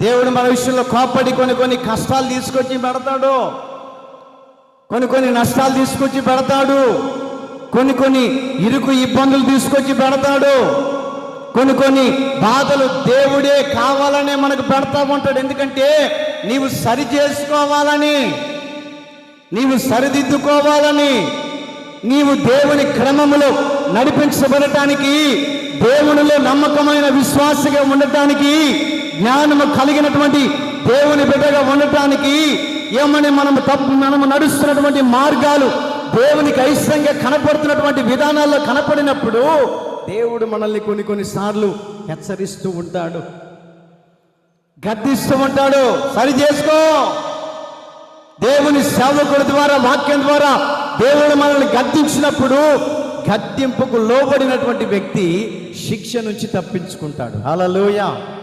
దేవుడు మన విషయంలో కోపడి కొన్ని కష్టాలు తీసుకొచ్చి పెడతాడు, కొన్ని నష్టాలు తీసుకొచ్చి పెడతాడు, కొన్ని ఇరుకు ఇబ్బందులు తీసుకొచ్చి పెడతాడు, కొన్ని బాధలు దేవుడే కావాలనే మనకు పెడతా ఉంటాడు. ఎందుకంటే నీవు సరి చేసుకోవాలని, నీవు సరిదిద్దుకోవాలని, నీవు దేవుని క్రమములో నడిపించబడటానికి, దేవునిలో నమ్మకమైన విశ్వాసగా ఉండటానికి, జ్ఞానము కలిగినటువంటి దేవుని బిడ్డగా ఉండటానికి, ఏమని మనము నడుస్తున్నటువంటి మార్గాలు దేవునికి అయిష్టంగా కనపడుతున్నటువంటి విధానాల్లో కనపడినప్పుడు దేవుడు మనల్ని కొన్నిసార్లు హెచ్చరిస్తూ ఉంటాడు, గద్దిస్తూ ఉంటాడు. సరి చేసుకో. దేవుని సేవకుడి ద్వారా, వాక్యం ద్వారా దేవుడు మనల్ని గద్దించినప్పుడు గద్దింపుకు లోబడినటువంటి వ్యక్తి శిక్ష నుంచి తప్పించుకుంటాడు. హల్లెలూయా.